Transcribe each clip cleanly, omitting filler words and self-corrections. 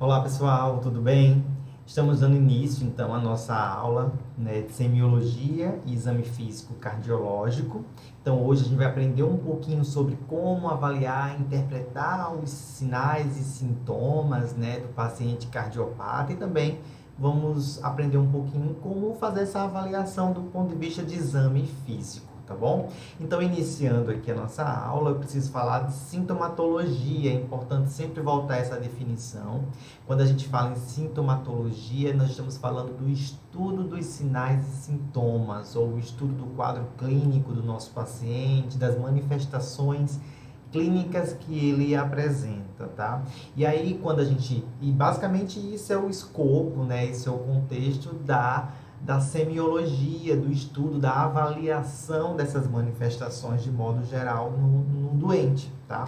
Olá pessoal, tudo bem? Estamos dando início então à nossa aula, de semiologia e exame físico cardiológico. Então hoje a gente vai aprender um pouquinho sobre como avaliar e interpretar os sinais e sintomas, do paciente cardiopata e também vamos aprender um pouquinho como fazer essa avaliação do ponto de vista de exame físico. Tá bom? Então, iniciando aqui a nossa aula, eu preciso falar de sintomatologia. É importante sempre voltar a essa definição. Quando a gente fala em sintomatologia, nós estamos falando do estudo dos sinais e sintomas, ou o estudo do quadro clínico do nosso paciente, das manifestações clínicas que ele apresenta, tá? E aí, e basicamente isso é o escopo, esse é o contexto da semiologia, do estudo, da avaliação dessas manifestações de modo geral no doente, tá?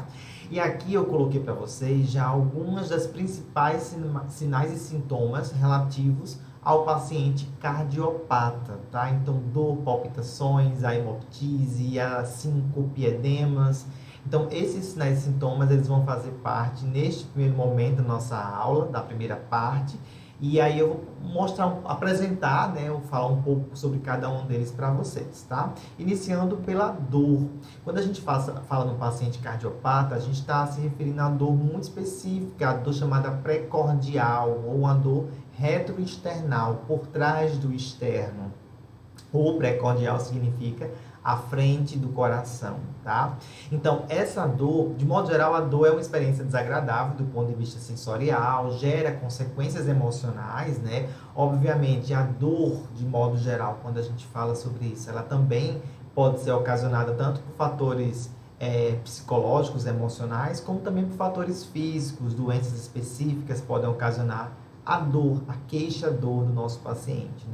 E aqui eu coloquei para vocês já algumas das principais sinais e sintomas relativos ao paciente cardiopata, tá? Então, dor, palpitações, a hemoptise, a síncope, edemas. Então, esses sinais e sintomas, eles vão fazer parte, neste primeiro momento da nossa aula, da primeira parte, e aí eu vou apresentar, eu falar um pouco sobre cada um deles para vocês, tá? Iniciando pela dor. Quando a gente fala no paciente cardiopata, a gente está se referindo a dor muito específica, a dor chamada precordial, ou uma dor retroesternal, por trás do externo. O precordial significa à frente do coração, tá? Então, essa dor, de modo geral, a dor é uma experiência desagradável do ponto de vista sensorial, gera consequências emocionais, Obviamente, a dor, de modo geral, quando a gente fala sobre isso, ela também pode ser ocasionada tanto por fatores psicológicos, emocionais, como também por fatores físicos, doenças específicas podem ocasionar a dor, a queixa-dor do nosso paciente,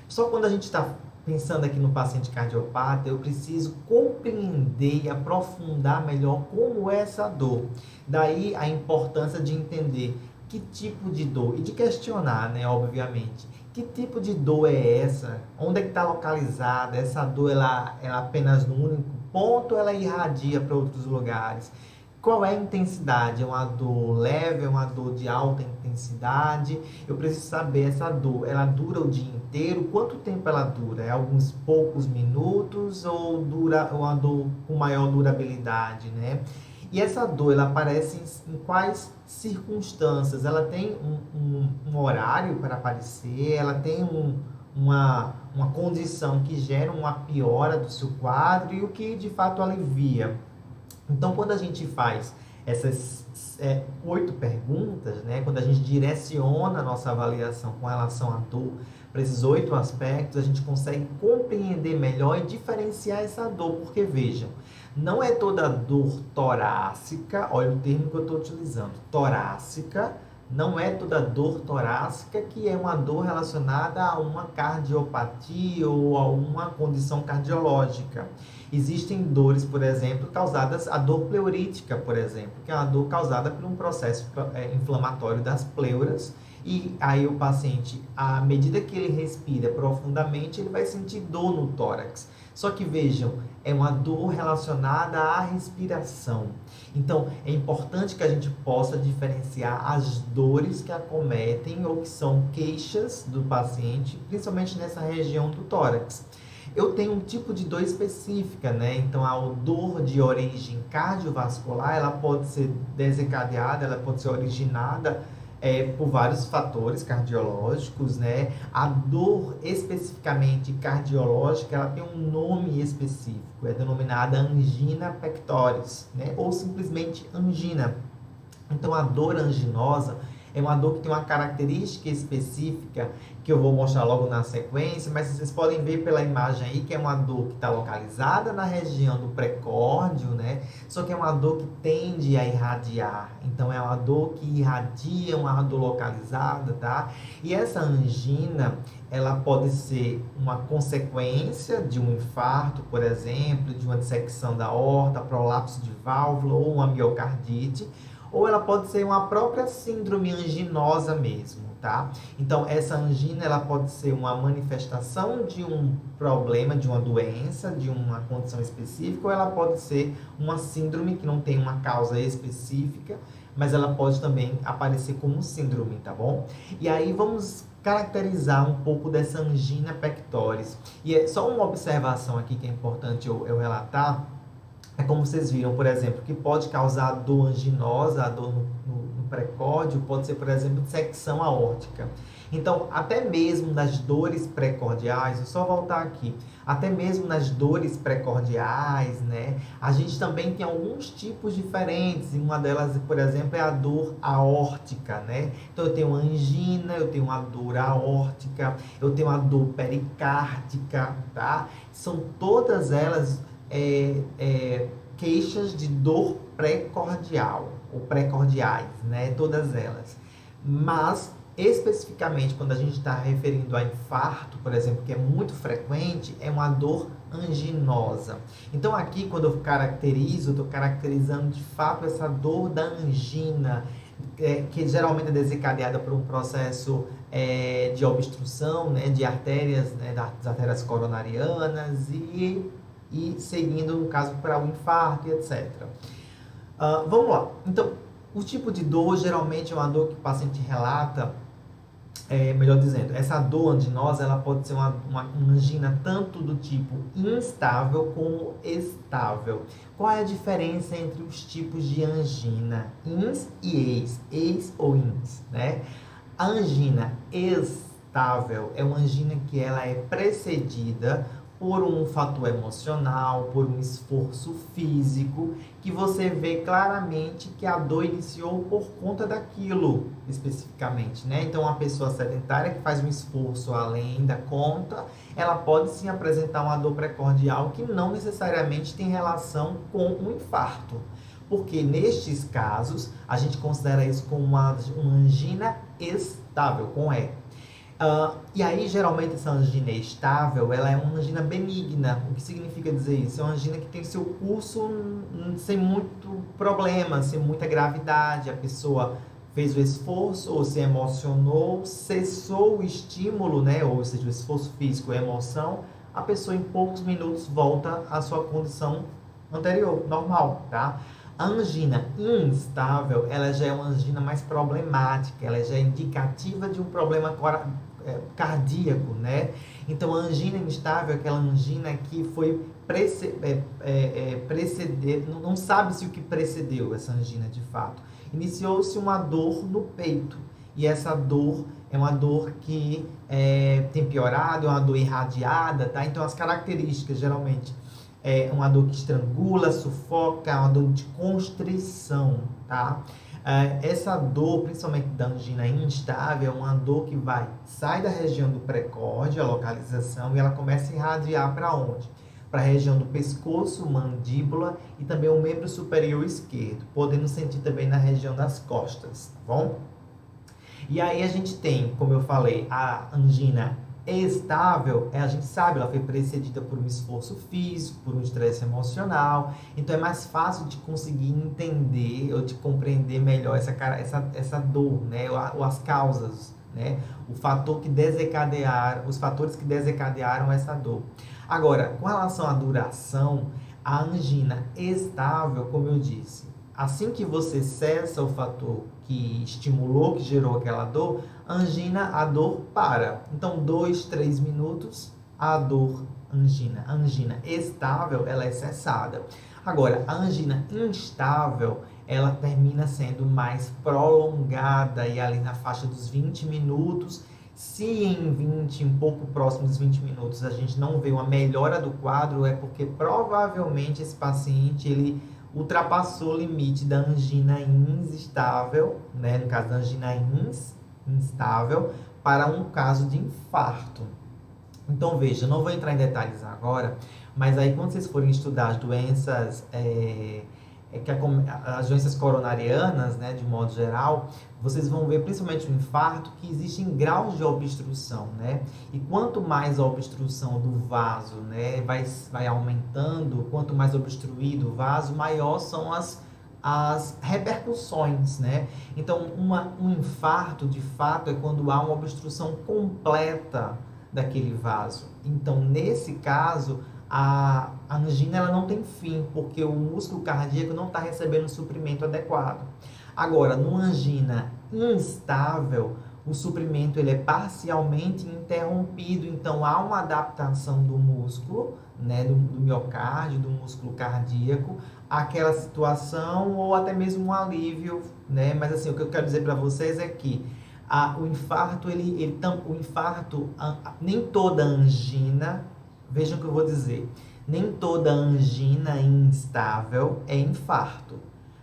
Só quando a gente está pensando aqui no paciente cardiopata, eu preciso compreender e aprofundar melhor como é essa dor. Daí a importância de entender que tipo de dor e de questionar, obviamente, que tipo de dor é essa? Onde é que está localizada? Essa dor, ela apenas no único ponto ou ela irradia para outros lugares? Qual é a intensidade? É uma dor leve? É uma dor de alta intensidade? Eu preciso saber essa dor. Ela dura o dia inteiro? Quanto tempo ela dura? É alguns poucos minutos ou dura uma dor com maior durabilidade, E essa dor, ela aparece em quais circunstâncias? Ela tem um horário para aparecer? Ela tem uma condição que gera uma piora do seu quadro e o que de fato alivia? Então, quando a gente faz essas 8 perguntas, quando a gente direciona a nossa avaliação com relação à dor para esses 8 aspectos, a gente consegue compreender melhor e diferenciar essa dor, porque vejam, não é toda dor torácica, olha o termo que eu estou utilizando, torácica, não é toda dor torácica que é uma dor relacionada a uma cardiopatia ou a uma condição cardiológica. Existem dores, por exemplo, causadas, a dor pleurítica, por exemplo, que é uma dor causada por um processo inflamatório das pleuras, e aí o paciente, à medida que ele respira profundamente, ele vai sentir dor no tórax. Só que vejam, é uma dor relacionada à respiração. Então, é importante que a gente possa diferenciar as dores que acometem ou que são queixas do paciente, principalmente nessa região do tórax. Eu tenho um tipo de dor específica, Então, a dor de origem cardiovascular, ela pode ser desencadeada, ela pode ser originada por vários fatores cardiológicos, A dor especificamente cardiológica, ela tem um nome específico, é denominada angina pectoris, Ou simplesmente angina. Então, a dor anginosa é uma dor que tem uma característica específica que eu vou mostrar logo na sequência, mas vocês podem ver pela imagem aí que é uma dor que está localizada na região do precórdio, Só que é uma dor que tende a irradiar. Então, é uma dor que irradia, uma dor localizada, tá? E essa angina, ela pode ser uma consequência de um infarto, por exemplo, de uma dissecção da aorta, prolapso de válvula ou uma miocardite, ou ela pode ser uma própria síndrome anginosa mesmo, tá? Então, essa angina, ela pode ser uma manifestação de um problema, de uma doença, de uma condição específica, ou ela pode ser uma síndrome que não tem uma causa específica, mas ela pode também aparecer como síndrome, tá bom? E aí vamos caracterizar um pouco dessa angina pectoris. E é só uma observação aqui que é importante eu relatar, é como vocês viram, por exemplo, que pode causar dor anginosa, a dor no precórdio, pode ser, por exemplo, dissecção aórtica. Então, até mesmo nas dores precordiais, vou só voltar aqui, até mesmo nas dores precordiais, né, a gente também tem alguns tipos diferentes, e uma delas, por exemplo, é a dor aórtica, né? Então, eu tenho angina, eu tenho uma dor aórtica, eu tenho uma dor pericárdica, tá? São todas elas queixas de dor precordial, ou precordiais, né? Todas elas. Mas, especificamente, quando a gente está referindo a infarto, por exemplo, que é muito frequente, é uma dor anginosa. Então, aqui, quando eu caracterizo, estou caracterizando de fato essa dor da angina, que geralmente é desencadeada por um processo de obstrução, né, de artérias, né, das artérias coronarianas e seguindo, no caso, para o infarto e etc. Vamos lá. Então, o tipo de dor, geralmente, é uma dor que o paciente relata, melhor dizendo, essa dor anginosa, ela pode ser uma angina tanto do tipo instável como estável. Qual é a diferença entre os tipos de angina? Ins e eis. Eis ou ins, né? A angina estável é uma angina que ela é precedida por um fator emocional, por um esforço físico, que você vê claramente que a dor iniciou por conta daquilo, especificamente, né? Então, uma pessoa sedentária que faz um esforço além da conta, ela pode sim apresentar uma dor precordial que não necessariamente tem relação com um infarto. Porque nestes casos, a gente considera isso como uma angina estável, com E. E aí, geralmente, essa angina estável, ela é uma angina benigna. O que significa dizer isso? É uma angina que tem seu curso sem muito problema, sem muita gravidade. A pessoa fez o esforço, ou se emocionou, cessou o estímulo, né? Ou seja, o esforço físico, a emoção, a pessoa em poucos minutos volta à sua condição anterior, normal, tá? A angina instável, ela já é uma angina mais problemática, ela já é indicativa de um problema cardíaco, né? Então, a angina instável é aquela angina que foi preceder, não sabe-se o que precedeu essa angina de fato. Iniciou-se uma dor no peito, e essa dor é uma dor que tem piorado, é uma dor irradiada, tá? Então, as características, geralmente, é uma dor que estrangula, sufoca, é uma dor de constrição, tá? Essa dor, principalmente da angina instável, é uma dor que sai da região do precórdio, a localização, e ela começa a irradiar para onde? Para a região do pescoço, mandíbula e também o membro superior esquerdo, podendo sentir também na região das costas, tá bom? E aí a gente tem, como eu falei, a angina estável, a gente sabe, ela foi precedida por um esforço físico, por um estresse emocional, então é mais fácil de conseguir entender ou de compreender melhor essa dor, né, ou as causas, né, os fatores que desencadearam essa dor. Agora, com relação à duração, a angina estável, como eu disse, assim que você cessa o fator que estimulou, que gerou aquela dor, a dor para. Então, 2, 3 minutos, a angina estável, ela é cessada. Agora, a angina instável, ela termina sendo mais prolongada e ali na faixa dos 20 minutos. Se um pouco próximo dos 20 minutos, a gente não vê uma melhora do quadro, é porque provavelmente esse paciente, ele ultrapassou o limite da angina instável, né? No caso da angina instável, para um caso de infarto. Então, veja, eu não vou entrar em detalhes agora, mas aí quando vocês forem estudar as doenças, as doenças coronarianas, né, de modo geral, vocês vão ver, principalmente o infarto, que existem graus de obstrução, né? E quanto mais a obstrução do vaso, né, vai aumentando, quanto mais obstruído o vaso, maior são as repercussões, né? Então, um infarto, de fato, é quando há uma obstrução completa daquele vaso. Então, nesse caso, a angina ela não tem fim, porque o músculo cardíaco não está recebendo o suprimento adequado. Agora, numa angina instável, o suprimento ele é parcialmente interrompido, então há uma adaptação do músculo, né, do miocárdio, do músculo cardíaco, àquela situação ou até mesmo um alívio, né? Mas assim, o que eu quero dizer para vocês é que o infarto, nem toda angina, vejam o que eu vou dizer, nem toda angina instável é infarto.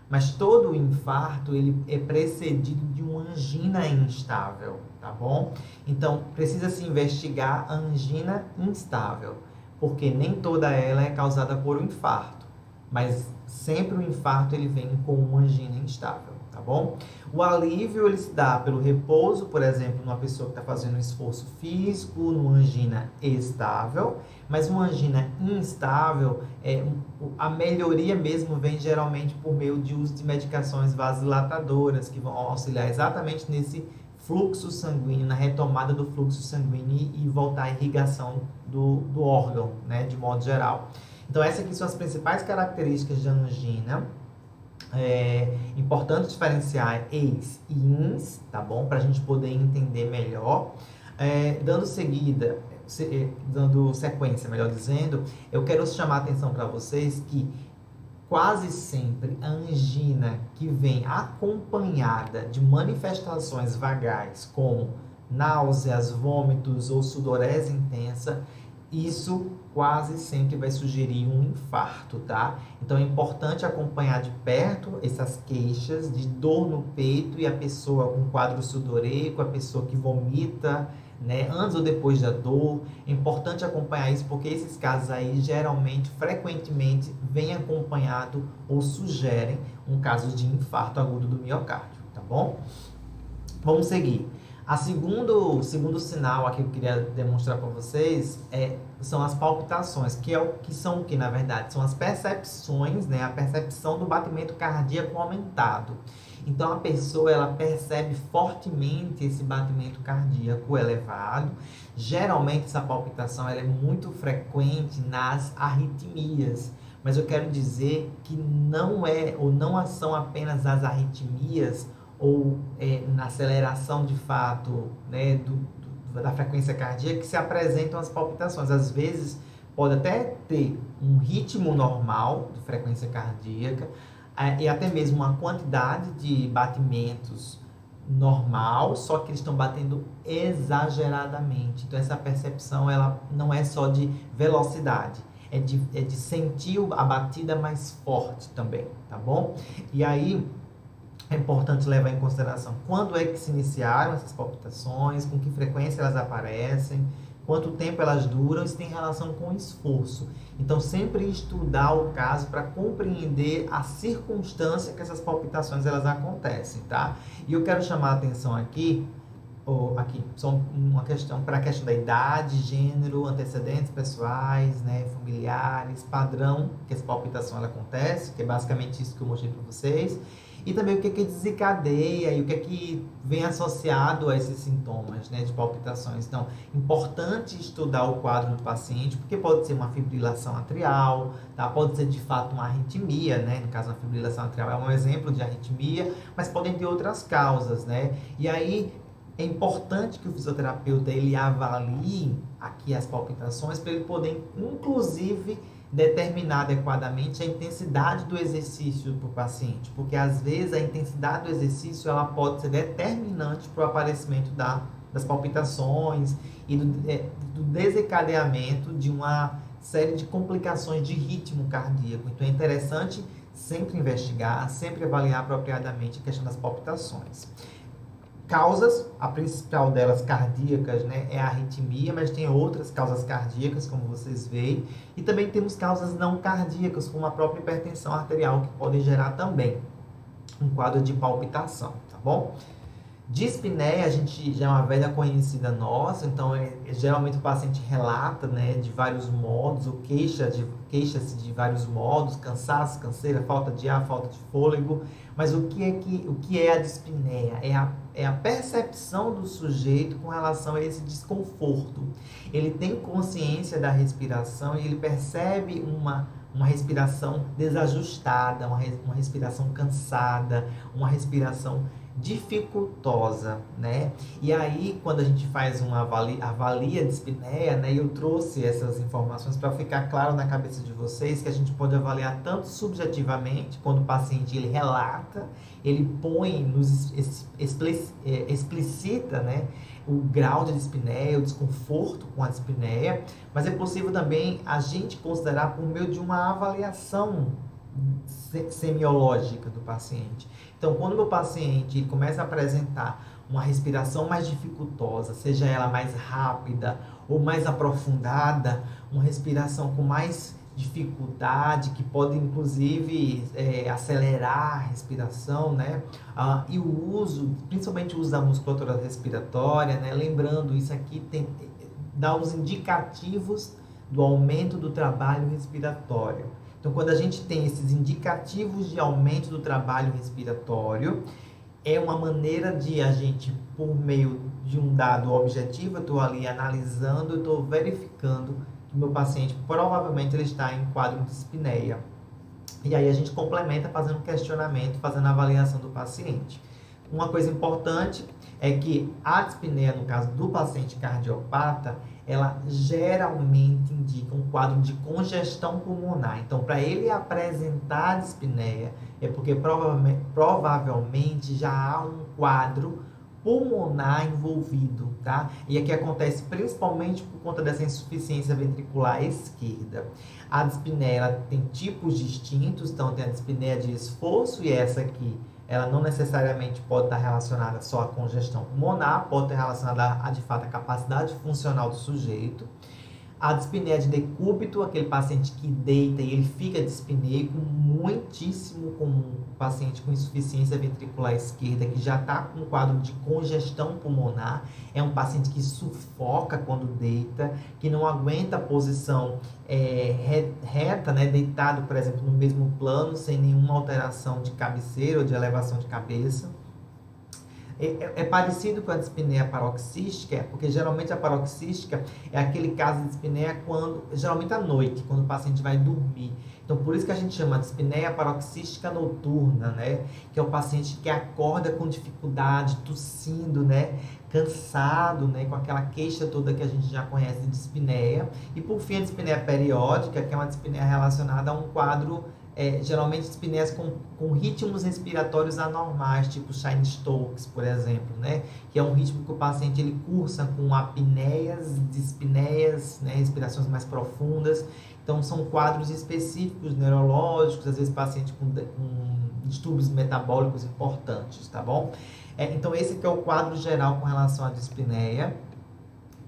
Mas todo infarto ele é precedido de uma angina instável, tá bom? Então, precisa se investigar a angina instável, porque nem toda ela é causada por um infarto, mas sempre o infarto ele vem com uma angina instável, tá bom? O alívio ele se dá pelo repouso, por exemplo, numa pessoa que está fazendo um esforço físico, numa angina estável, mas uma angina instável, a melhoria mesmo vem geralmente por meio de uso de medicações vasodilatadoras, que vão auxiliar exatamente nesse fluxo sanguíneo, na retomada do fluxo sanguíneo e voltar à irrigação do órgão, né, de modo geral. Então, essas aqui são as principais características de angina. É importante diferenciar EIS e INS, tá bom? Para a gente poder entender melhor. Dando sequência, melhor dizendo, eu quero chamar a atenção para vocês que quase sempre a angina que vem acompanhada de manifestações vagais, como náuseas, vômitos ou sudorese intensa, isso quase sempre vai sugerir um infarto, tá? Então é importante acompanhar de perto essas queixas de dor no peito e a pessoa com quadro sudoreico, a pessoa que vomita, né, antes ou depois da dor. É importante acompanhar isso porque esses casos aí geralmente, frequentemente, vêm acompanhado ou sugerem um caso de infarto agudo do miocárdio, tá bom? Vamos seguir. O segundo sinal aqui que eu queria demonstrar para vocês são as palpitações, que são o que, na verdade? São as percepções, né? A percepção do batimento cardíaco aumentado. Então, a pessoa, ela percebe fortemente esse batimento cardíaco elevado. Geralmente, essa palpitação ela é muito frequente nas arritmias. Mas eu quero dizer que não são apenas as arritmias ou na aceleração de fato, né, da frequência cardíaca que se apresentam as palpitações. Às vezes, pode até ter um ritmo normal de frequência cardíaca e até mesmo uma quantidade de batimentos normal, só que eles estão batendo exageradamente. Então, essa percepção ela não é só de velocidade, é de sentir a batida mais forte também, tá bom? E aí, é importante levar em consideração quando é que se iniciaram essas palpitações, com que frequência elas aparecem, quanto tempo elas duram, isso tem relação com o esforço. Então, sempre estudar o caso para compreender a circunstância que essas palpitações elas acontecem, tá? E eu quero chamar a atenção aqui só uma questão para a questão da idade, gênero, antecedentes pessoais, né, familiares, padrão que essa palpitação ela acontece, que é basicamente isso que eu mostrei para vocês. E também o que desencadeia e o que vem associado a esses sintomas, né, de palpitações. Então, importante estudar o quadro do paciente, porque pode ser uma fibrilação atrial, tá? Pode ser de fato uma arritmia, né? No caso, uma fibrilação atrial é um exemplo de arritmia, mas podem ter outras causas, né? E aí, é importante que o fisioterapeuta ele avalie aqui as palpitações para ele poder, inclusive, determinar adequadamente a intensidade do exercício para o paciente, porque às vezes a intensidade do exercício ela pode ser determinante para o aparecimento das palpitações e do desencadeamento de uma série de complicações de ritmo cardíaco. Então é interessante sempre investigar, sempre avaliar apropriadamente a questão das palpitações. Causas, a principal delas cardíacas, né, é a arritmia, mas tem outras causas cardíacas, como vocês veem, e também temos causas não cardíacas, como a própria hipertensão arterial, que podem gerar também um quadro de palpitação, tá bom? Dispneia, a gente já é uma velha conhecida nossa, então geralmente o paciente relata, né, de vários modos, ou queixa-se de vários modos, cansaço, canseira, falta de ar, falta de fôlego. Mas o que é a dispneia? É a percepção do sujeito com relação a esse desconforto. Ele tem consciência da respiração e ele percebe uma respiração desajustada, uma respiração cansada, uma respiração dificultosa, né? E aí, quando a gente faz uma avalia de espineia, né? Eu trouxe essas informações para ficar claro na cabeça de vocês que a gente pode avaliar tanto subjetivamente, quando o paciente ele relata, ele põe, explicita, né? O grau de dispneia, o desconforto com a dispneia, mas é possível também a gente considerar por meio de uma avaliação semiológica do paciente. Então, quando o meu paciente ele começa a apresentar uma respiração mais dificultosa, seja ela mais rápida ou mais aprofundada, uma respiração com mais dificuldade, que pode inclusive acelerar a respiração, né? E o uso, principalmente o uso da musculatura respiratória, né? Lembrando, isso aqui dá os indicativos do aumento do trabalho respiratório. Então, quando a gente tem esses indicativos de aumento do trabalho respiratório, é uma maneira de a gente, por meio de um dado objetivo, eu estou ali analisando, eu estou verificando que o meu paciente provavelmente ele está em quadro de dispneia. E aí a gente complementa fazendo um questionamento, fazendo a avaliação do paciente. Uma coisa importante é que a dispneia, no caso do paciente cardiopata, ela geralmente indica um quadro de congestão pulmonar. Então, para ele apresentar dispneia, é porque provavelmente já há um quadro pulmonar envolvido, tá? E aqui acontece principalmente por conta dessa insuficiência ventricular esquerda. A dispneia, ela tem tipos distintos, então tem a dispneia de esforço e essa aqui, ela não necessariamente pode estar relacionada só à congestão pulmonar, pode estar relacionada de fato, à capacidade funcional do sujeito. A dispneia de decúbito, aquele paciente que deita e ele fica dispneico, muitíssimo comum. O paciente com insuficiência ventricular esquerda, que já está com um quadro de congestão pulmonar, é um paciente que sufoca quando deita, que não aguenta a posição reta, né, deitado, por exemplo, no mesmo plano, sem nenhuma alteração de cabeceira ou de elevação de cabeça. É parecido com a dispneia paroxística, porque geralmente a paroxística é aquele caso de dispneia geralmente à noite, quando o paciente vai dormir. Então, por isso que a gente chama de dispneia paroxística noturna, né? Que é o paciente que acorda com dificuldade, tossindo, né? Cansado, né? Com aquela queixa toda que a gente já conhece de dispneia. E, por fim, a dispneia periódica, que é uma dispneia relacionada a um quadro geralmente dispneias com ritmos respiratórios anormais, tipo Cheyne-Stokes, por exemplo, né? Que é um ritmo que o paciente ele cursa com apneias, dispneias, né? Respirações mais profundas. Então, são quadros específicos neurológicos, às vezes paciente com distúrbios metabólicos importantes, tá bom? Então, esse que é o quadro geral com relação à dispneia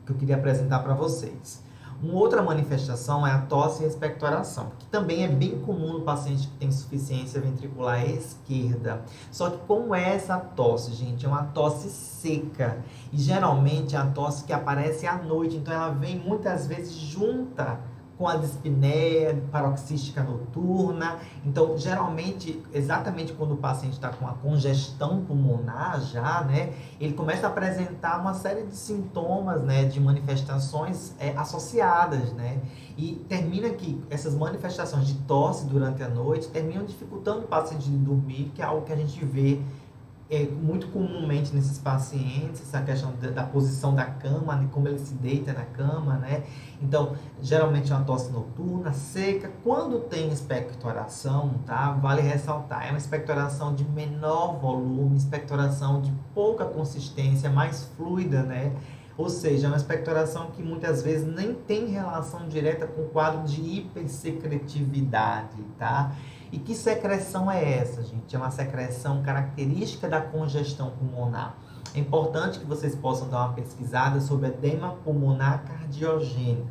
que eu queria apresentar para vocês. Uma outra manifestação é a tosse e a expectoração, que também é bem comum no paciente que tem insuficiência ventricular esquerda. Só que como é essa tosse, gente? É uma tosse seca. E geralmente é a tosse que aparece à noite. Então ela vem muitas vezes junta com a dispneia paroxística noturna. Então, geralmente, exatamente quando o paciente está com a congestão pulmonar já, né, ele começa a apresentar uma série de sintomas, né, de manifestações associadas, né, e termina que essas manifestações de tosse durante a noite terminam dificultando o paciente de dormir, que é algo que a gente vê muito comumente nesses pacientes, essa questão da posição da cama, de como ele se deita na cama, né? Então, geralmente é uma tosse noturna, seca. Quando tem expectoração, tá? Vale ressaltar, é uma expectoração de menor volume, expectoração de pouca consistência, mais fluida, né? Ou seja, é uma expectoração que muitas vezes nem tem relação direta com o quadro de hipersecretividade, tá? E que secreção é essa, gente? É uma secreção característica da congestão pulmonar. É importante que vocês possam dar uma pesquisada sobre edema pulmonar cardiogênico.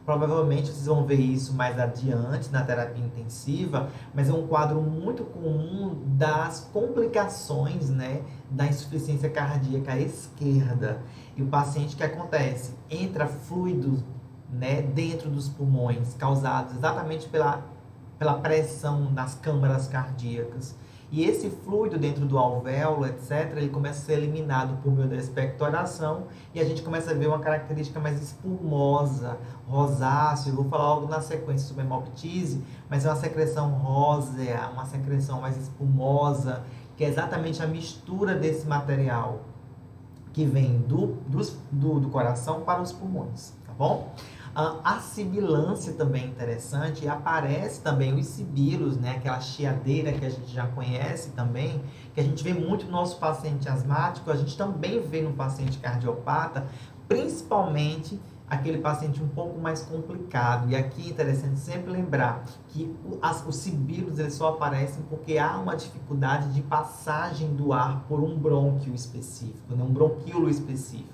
Provavelmente vocês vão ver isso mais adiante na terapia intensiva, mas é um quadro muito comum das complicações, né, da insuficiência cardíaca esquerda. E o paciente, que acontece? Entra fluido, né, dentro dos pulmões, causados exatamente pela pressão nas câmaras cardíacas. E esse fluido dentro do alvéolo, etc., ele começa a ser eliminado por meio da expectoração e a gente começa a ver uma característica mais espumosa, rosácea. Eu vou falar logo na sequência sobre a hemoptise, mas é uma secreção rósea, uma secreção mais espumosa, que é exatamente a mistura desse material que vem do coração para os pulmões, tá bom? A sibilância também é interessante, e aparece também os sibilos, né? Aquela chiadeira que a gente já conhece também, que a gente vê muito no nosso paciente asmático, a gente também vê no paciente cardiopata, principalmente aquele paciente um pouco mais complicado. E aqui é interessante sempre lembrar que os sibilos eles só aparecem porque há uma dificuldade de passagem do ar por um brônquio específico, né? Um bronquíolo específico.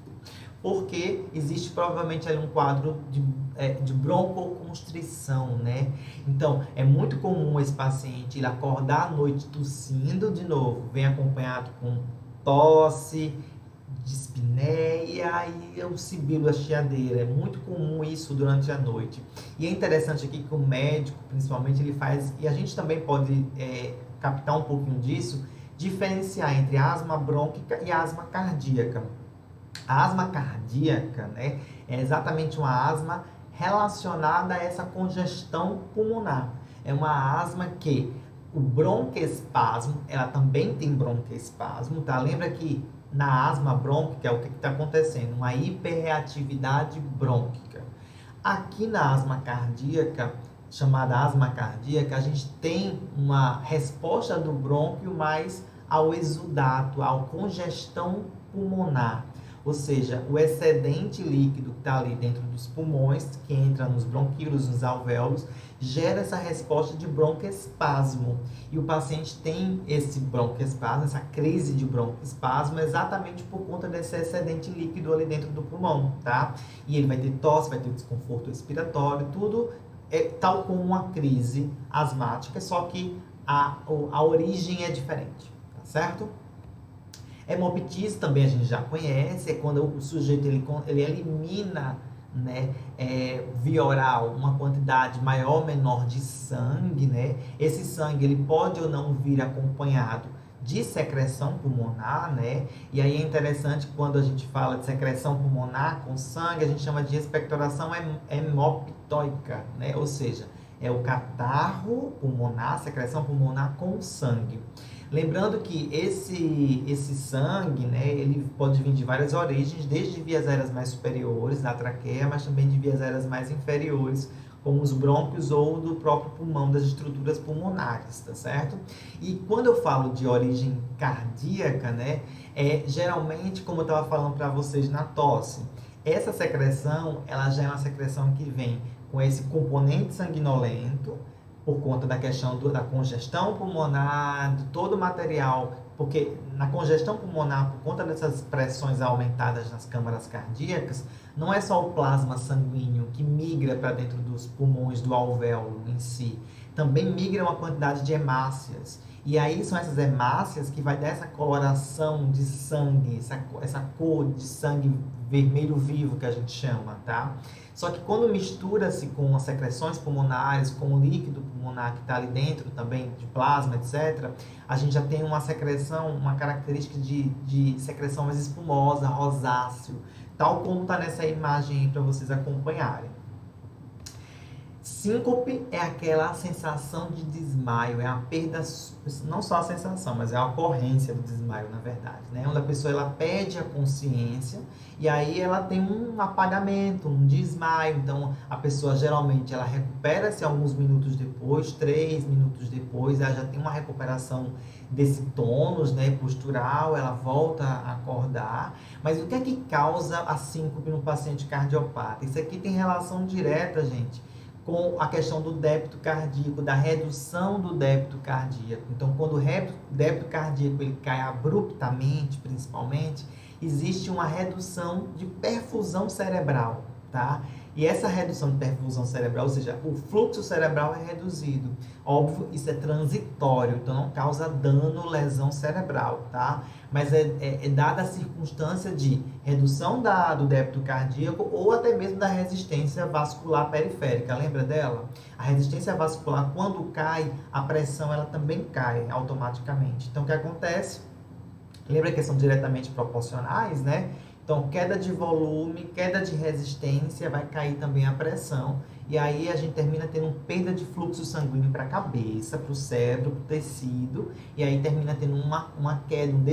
Porque existe provavelmente ali um quadro de broncoconstrição, né? Então, é muito comum esse paciente ele acordar à noite tossindo de novo, vem acompanhado com tosse, dispneia e o sibilo, a chiadeira. É muito comum isso durante a noite. E é interessante aqui que o médico, principalmente, ele faz, e a gente também pode captar um pouquinho disso, diferenciar entre asma brônquica e asma cardíaca. A asma cardíaca, né, é exatamente uma asma relacionada a essa congestão pulmonar. É uma asma que o broncoespasmo, ela também tem broncoespasmo, tá? Lembra que na asma brônquica, o que está acontecendo? Uma hiperreatividade brônquica. Aqui na asma cardíaca, chamada asma cardíaca, a gente tem uma resposta do brônquio mais ao exudato, à congestão pulmonar. Ou seja, o excedente líquido que está ali dentro dos pulmões, que entra nos bronquíolos, nos alvéolos, gera essa resposta de broncoespasmo. E o paciente tem esse broncoespasmo, essa crise de broncoespasmo, exatamente por conta desse excedente líquido ali dentro do pulmão, tá? E ele vai ter tosse, vai ter desconforto respiratório, tudo tal como uma crise asmática, só que a origem é diferente, tá certo? Hemoptise também a gente já conhece, é quando o sujeito ele elimina, né, via oral uma quantidade maior ou menor de sangue, né? Esse sangue ele pode ou não vir acompanhado de secreção pulmonar, né? E aí é interessante quando a gente fala de secreção pulmonar com sangue, a gente chama de expectoração hemoptóica, né? Ou seja, é o catarro pulmonar, secreção pulmonar com sangue. Lembrando que esse sangue, né, ele pode vir de várias origens, desde vias aéreas mais superiores, da traqueia, mas também de vias aéreas mais inferiores, como os brônquios ou do próprio pulmão, das estruturas pulmonares, tá certo? E quando eu falo de origem cardíaca, né, geralmente, como eu estava falando para vocês na tosse, essa secreção, ela já é uma secreção que vem com esse componente sanguinolento, por conta da questão da congestão pulmonar, de todo o material, porque na congestão pulmonar, por conta dessas pressões aumentadas nas câmaras cardíacas, não é só o plasma sanguíneo que migra para dentro dos pulmões, do alvéolo em si, também migra uma quantidade de hemácias. E aí são essas hemácias que vai dar essa coloração de sangue, essa cor de sangue vermelho vivo que a gente chama, tá? Só que quando mistura-se com as secreções pulmonares, com o líquido pulmonar que está ali dentro também, de plasma, etc., a gente já tem uma secreção, uma característica de secreção mais espumosa, rosáceo, tal como está nessa imagem aí para vocês acompanharem. Síncope é aquela sensação de desmaio, é a perda, não só a sensação, mas é a ocorrência do desmaio, na verdade, né? Onde a pessoa ela perde a consciência e aí ela tem um apagamento, um desmaio. Então, a pessoa geralmente ela recupera-se alguns minutos depois, 3 minutos depois, ela já tem uma recuperação desse tônus, né, postural, ela volta a acordar. Mas o que é que causa a síncope no paciente cardiopata? Isso aqui tem relação direta, gente, com a questão do débito cardíaco, da redução do débito cardíaco. Então, quando o débito cardíaco ele cai abruptamente, principalmente, existe uma redução de perfusão cerebral, tá? E essa redução de perfusão cerebral, ou seja, o fluxo cerebral é reduzido. Óbvio, isso é transitório, então não causa dano, lesão cerebral, tá? Mas é dada a circunstância de redução do débito cardíaco ou até mesmo da resistência vascular periférica. Lembra dela? A resistência vascular, quando cai, a pressão ela também cai automaticamente. Então, o que acontece? Lembra que são diretamente proporcionais, né? Então, queda de volume, queda de resistência, vai cair também a pressão. E aí a gente termina tendo perda de fluxo sanguíneo para a cabeça, para o cérebro, para o tecido. E aí termina tendo uma queda, um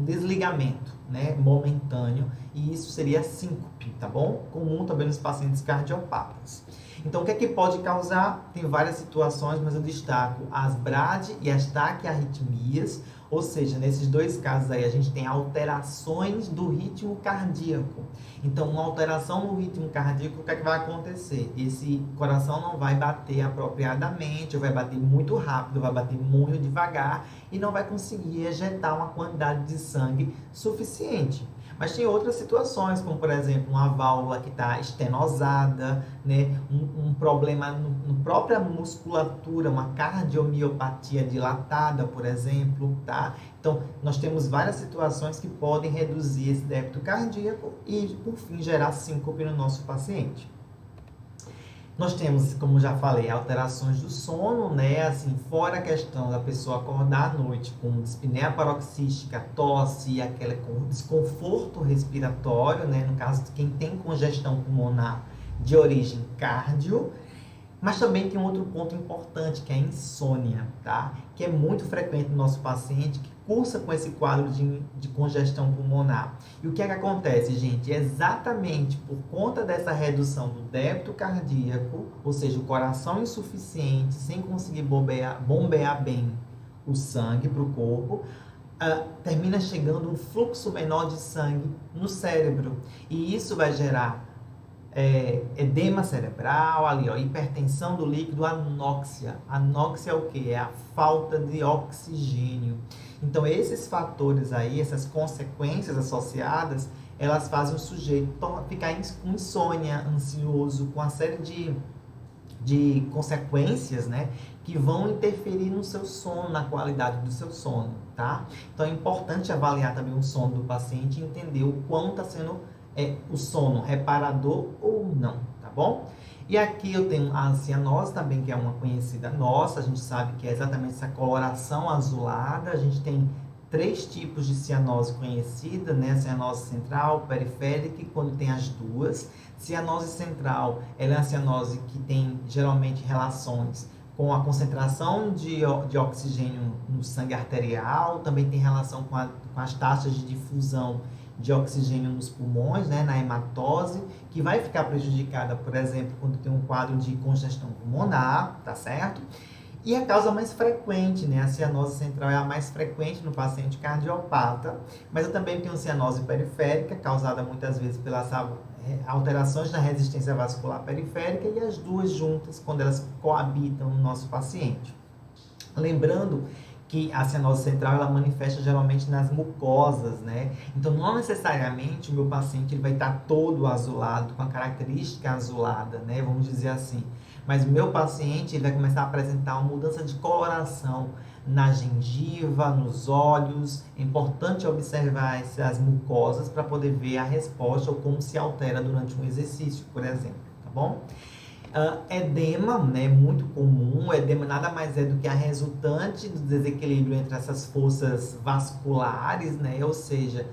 desligamento, né, momentâneo. E isso seria síncope, tá bom? Comum também nos pacientes cardiopatas. Então, o que é que pode causar? Tem várias situações, mas eu destaco as bradi e as taquiarritmias. Ou seja, nesses dois casos aí, a gente tem alterações do ritmo cardíaco. Então, uma alteração no ritmo cardíaco, o que é que vai acontecer? Esse coração não vai bater apropriadamente, ou vai bater muito rápido, vai bater muito devagar e não vai conseguir ejetar uma quantidade de sangue suficiente. Mas tem outras situações, como por exemplo, uma válvula que está estenosada, né? Um problema na própria musculatura, uma cardiomiopatia dilatada, por exemplo, tá? Então, nós temos várias situações que podem reduzir esse débito cardíaco e, por fim, gerar síncope no nosso paciente. Nós temos, como já falei, alterações do sono, né? Assim, fora a questão da pessoa acordar à noite com dispneia paroxística, tosse, aquele desconforto respiratório, né? No caso de quem tem congestão pulmonar de origem cardio. Mas também tem um outro ponto importante, que é a insônia, tá? Que é muito frequente no nosso paciente que cursa com esse quadro de congestão pulmonar. E o que é que acontece, gente? Exatamente por conta dessa redução do débito cardíaco, ou seja, o coração insuficiente, sem conseguir bombear bem o sangue para o corpo, termina chegando um fluxo menor de sangue no cérebro. E isso vai gerar edema cerebral, ali, ó, hipertensão do líquido, anóxia. Anóxia é o quê? É a falta de oxigênio. Então, esses fatores aí, essas consequências associadas, elas fazem o sujeito ficar com insônia, ansioso, com uma série de consequências, né, que vão interferir no seu sono, na qualidade do seu sono, tá? Então, é importante avaliar também o sono do paciente e entender o quão está sendo o sono reparador ou não, tá bom? E aqui eu tenho a cianose também, que é uma conhecida nossa, a gente sabe que é exatamente essa coloração azulada. A gente tem 3 tipos de cianose conhecida, né? A cianose central, periférica, e quando tem as duas. Cianose central, ela é a cianose que tem geralmente relações com a concentração de oxigênio no sangue arterial, também tem relação com as taxas de difusão de oxigênio nos pulmões, né, na hematose, que vai ficar prejudicada, por exemplo, quando tem um quadro de congestão pulmonar, tá certo? E a causa mais frequente, né, a cianose central é a mais frequente no paciente cardiopata, mas eu também tenho cianose periférica, causada muitas vezes pelas alterações na resistência vascular periférica, e as duas juntas, quando elas coabitam no nosso paciente. Lembrando que a cianose central ela manifesta geralmente nas mucosas, né? Então, não necessariamente o meu paciente ele vai estar todo azulado, com a característica azulada, né? Vamos dizer assim. Mas o meu paciente ele vai começar a apresentar uma mudança de coloração na gengiva, nos olhos. É importante observar essas mucosas para poder ver a resposta ou como se altera durante um exercício, por exemplo, tá bom? Edema, né, muito comum. O edema nada mais é do que a resultante do desequilíbrio entre essas forças vasculares, né, ou seja,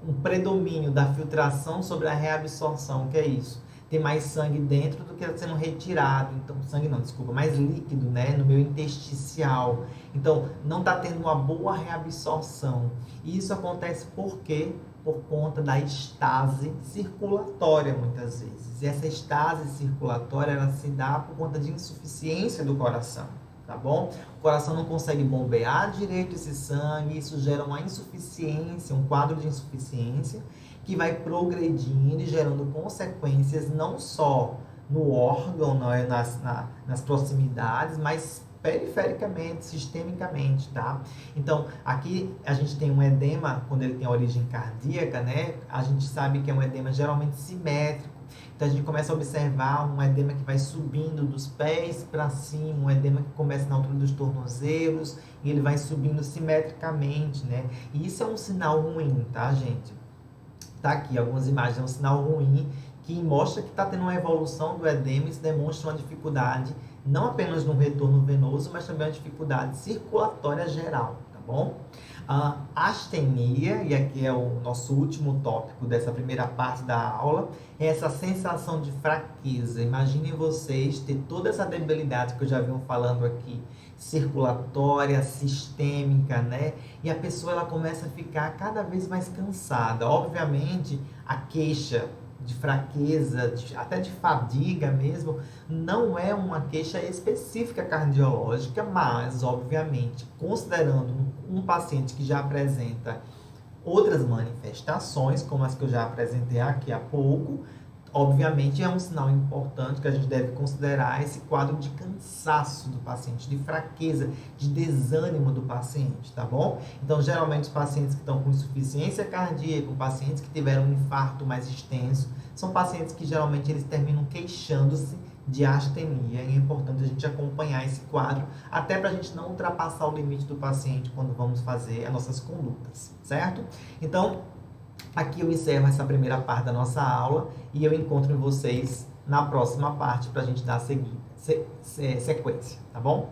um predomínio da filtração sobre a reabsorção, que é isso? Tem mais sangue dentro do que sendo retirado, então, sangue não, desculpa, mais líquido, né, no meu intersticial. Então, não está tendo uma boa reabsorção. E isso acontece por quê? Por conta da estase circulatória, muitas vezes. E essa estase circulatória, ela se dá por conta de insuficiência do coração, tá bom? O coração não consegue bombear direito esse sangue, isso gera uma insuficiência, um quadro de insuficiência, que vai progredindo e gerando consequências não só no órgão, nas proximidades, mas perifericamente, sistemicamente, tá? Então, aqui a gente tem um edema, quando ele tem origem cardíaca, né? A gente sabe que é um edema geralmente simétrico. Então, a gente começa a observar um edema que vai subindo dos pés para cima, um edema que começa na altura dos tornozelos e ele vai subindo simetricamente, né? E isso é um sinal ruim, tá, gente? Tá aqui algumas imagens, é um sinal ruim que mostra que está tendo uma evolução do edema. Isso demonstra uma dificuldade, não apenas no retorno venoso, mas também uma dificuldade circulatória geral, tá bom? A astenia, e aqui é o nosso último tópico dessa primeira parte da aula, é essa sensação de fraqueza. Imaginem vocês ter toda essa debilidade que eu já venho falando aqui, circulatória, sistêmica, né? E a pessoa ela começa a ficar cada vez mais cansada. Obviamente, a queixa de fraqueza, até de fadiga mesmo, não é uma queixa específica cardiológica, mas, obviamente, considerando um paciente que já apresenta outras manifestações, como as que eu já apresentei aqui há pouco, obviamente é um sinal importante que a gente deve considerar esse quadro de cansaço do paciente, de fraqueza, de desânimo do paciente, tá bom? Então, geralmente, os pacientes que estão com insuficiência cardíaca, pacientes que tiveram um infarto mais extenso, são pacientes que geralmente eles terminam queixando-se de astenia. E é importante a gente acompanhar esse quadro, até para a gente não ultrapassar o limite do paciente quando vamos fazer as nossas condutas, certo? Então, aqui eu encerro essa primeira parte da nossa aula e eu encontro vocês na próxima parte para a gente dar a sequência, tá bom?